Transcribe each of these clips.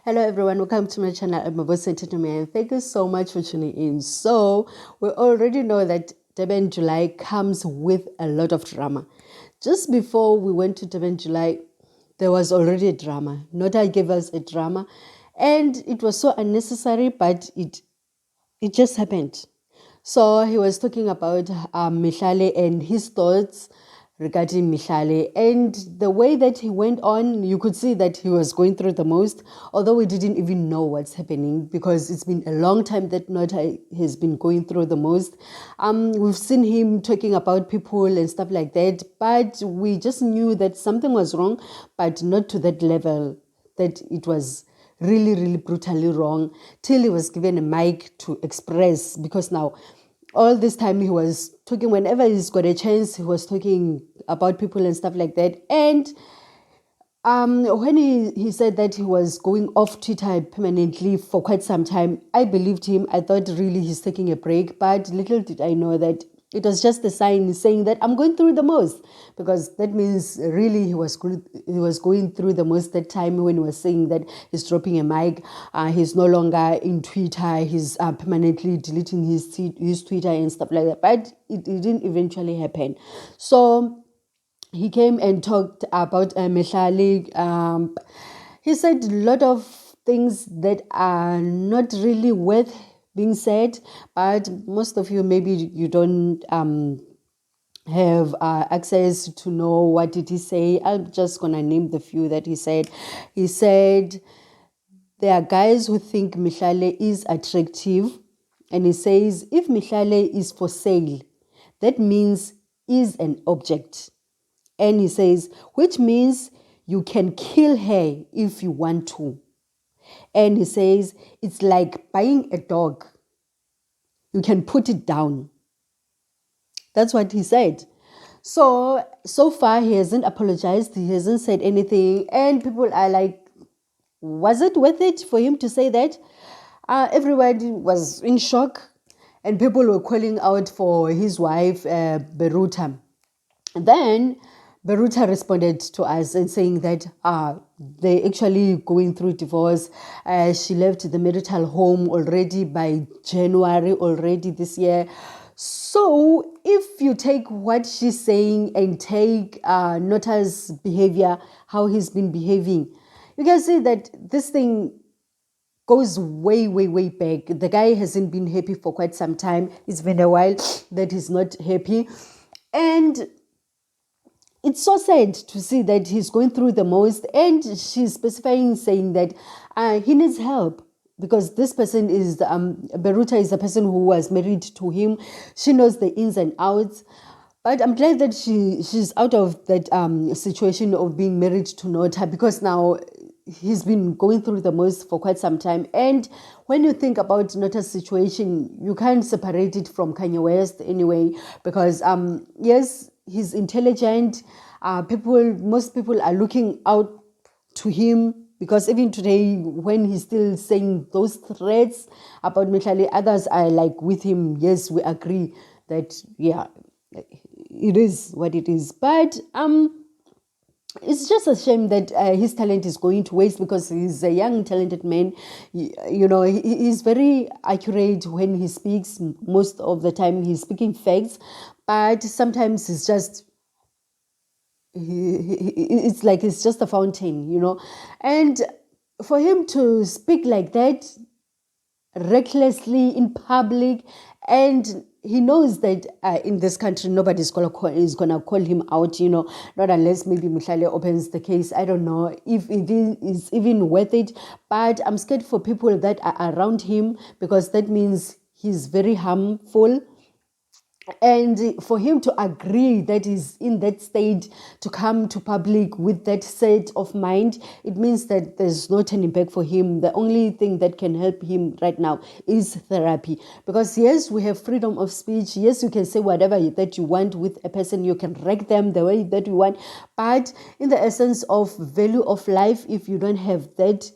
Hello everyone, welcome to my channel. I'm Mabose Entertainment. Thank you so much for tuning in. So we already know that Durban July comes with a lot of drama. Just before we went to Durban July, there was already a drama. Nota gave us a drama, and it was so unnecessary, but it just happened. So he was talking about Mihlali and his thoughts regarding Mihlali. And the way that he went on, you could see that he was going through the most, although we didn't even know what's happening because it's been a long time that Nota has been going through the most. We've seen him talking about people and stuff like that, but we just knew that something was wrong, but not to that level that it was really, really brutally wrong, till he was given a mic to express. Because now, all this time he was talking, whenever he's got a chance, he was talking about people and stuff like that. And when he said that he was going off Twitter permanently for quite some time, I believed him. I thought really he's taking a break, but little did I know that it was just a sign saying that I'm going through the most, because that means really he was going through the most that time when he was saying that he's dropping a mic, he's no longer in Twitter, he's permanently deleting his Twitter and stuff like that. But it didn't eventually happen. So he came and talked about Mihlali. He said a lot of things that are not really worth being said, but most of you, maybe you don't have access to know what did he say. I'm just going to name the few that he said. He said, there are guys who think Mihlali is attractive, and he says, if Mihlali is for sale, that means is an object. And he says, which means you can kill her if you want to. And he says, it's like buying a dog. You can put it down. That's what he said. So far, he hasn't apologized. He hasn't said anything. And people are like, was it worth it for him to say that? Everybody was in shock. And people were calling out for his wife, Berita. Then Berita responded to us and saying that they're actually going through divorce. She left the marital home already by January already this year. So if you take what she's saying and take Nota's behavior, how he's been behaving, you can see that this thing goes way, way, way back. The guy hasn't been happy for quite some time. It's been a while that he's not happy. And it's so sad to see that he's going through the most. And she's specifying, saying that he needs help, because this person is, Berita is the person who was married to him. She knows the ins and outs. But I'm glad that she's out of that situation of being married to Nota, because now he's been going through the most for quite some time. And when you think about Nota's situation, you can't separate it from Kanye West anyway, because yes, he's intelligent. Most people are looking out to him, because even today, when he's still saying those threats about Mihlali, others are like with him. Yes, we agree that, yeah, it is what it is. But it's just a shame that his talent is going to waste, because he's a young, talented man. You know, he's very accurate when he speaks. Most of the time, he's speaking facts, but sometimes it's just, it's like it's just a fountain, you know. And for him to speak like that recklessly in public, and he knows that in this country nobody's gonna call him out, you know, not unless maybe Mihlali opens the case. I don't know if it is even worth it, but I'm scared for people that are around him, because that means he's very harmful. And for him to agree that he's in that state, to come to public with that set of mind, it means that there's no turning back for him. The only thing that can help him right now is therapy. Because yes, we have freedom of speech. Yes, you can say whatever that you want with a person. You can wreck them the way that you want. But in the essence of value of life, if you don't have that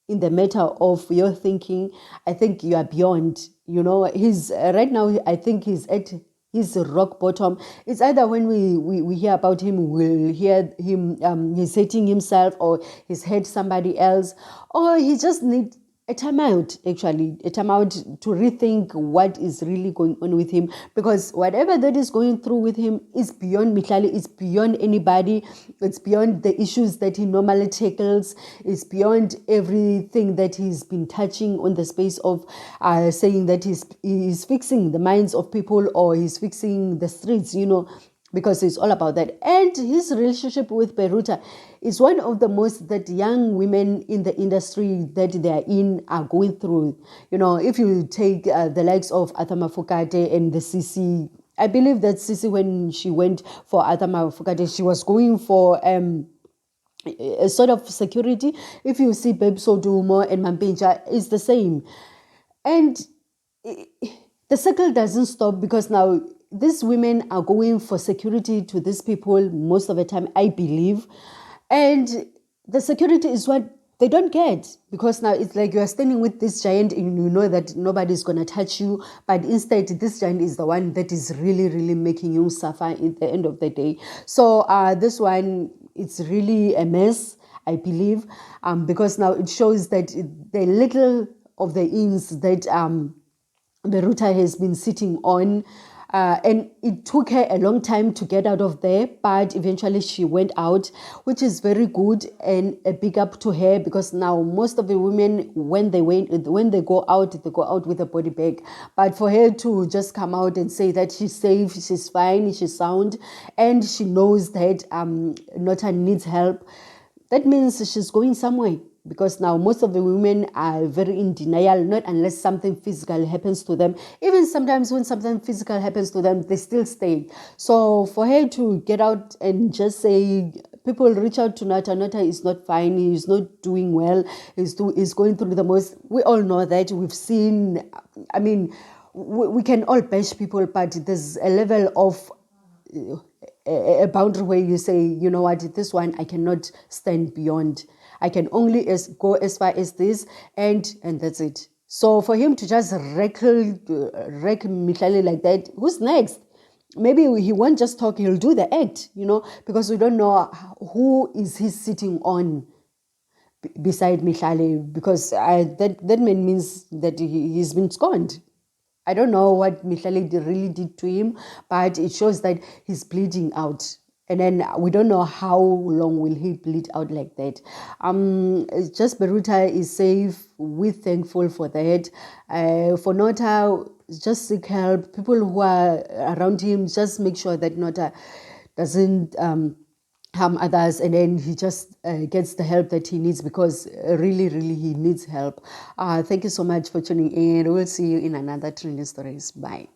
in the matter of your thinking, I think you are beyond. You know, he's right now, I think he's at his rock bottom. It's either when we hear about him, we'll hear him, he's hating himself, or he's hurt somebody else, or he just needs a time out, actually, a time out to rethink what is really going on with him, because whatever that is going through with him is beyond Mihlali, it's beyond anybody, it's beyond the issues that he normally tackles, it's beyond everything that he's been touching on the space of saying that he's fixing the minds of people, or he's fixing the streets, because it's all about that. And his relationship with Berita is one of the most that young women in the industry that they are in are going through. If you take the likes of Athama Fukate and the Sisi, I believe that Sisi, when she went for Athama Fukate, she was going for a sort of security. If you see Babe Sodumo and Mampinja, it's the same. And the circle doesn't stop, because now these women are going for security to these people most of the time, I believe. And the security is what they don't get, because now it's like you are standing with this giant and you know that nobody's going to touch you. But instead, this giant is the one that is really, really making you suffer at the end of the day. So this one, it's really a mess, I believe, because now it shows that the little of the ins that Berita has been sitting on, and it took her a long time to get out of there, but eventually she went out, which is very good, and a big up to her, because now most of the women, when they go out with a body bag. But for her to just come out and say that she's safe, she's fine, she's sound, and she knows that Nota needs help, that means she's going somewhere. Because now most of the women are very in denial, not unless something physical happens to them. Even sometimes when something physical happens to them, they still stay. So for her to get out and just say, people reach out to Nota, Nota is not fine, he's not doing well, he's going through the most. We all know that. We've seen, we can all bash people, but there's a level of a boundary where you say, you know what, this one I cannot stand beyond. I can only go as far as this, and that's it. So for him to just wreck Mihlali like that, who's next? Maybe he won't just talk, he'll do the act, because we don't know who is he sitting on beside Mihlali, because that means that he's been scorned. I don't know what Mihlali really did to him, but it shows that he's bleeding out. And then we don't know how long will he bleed out like that. It's just Berita is safe. We're thankful for that. For Nota, just seek help. People who are around him, just make sure that Nota doesn't harm others, and then he just gets the help that he needs, because really, really he needs help. Thank you so much for tuning in. We'll see you in another Trending Stories. Bye.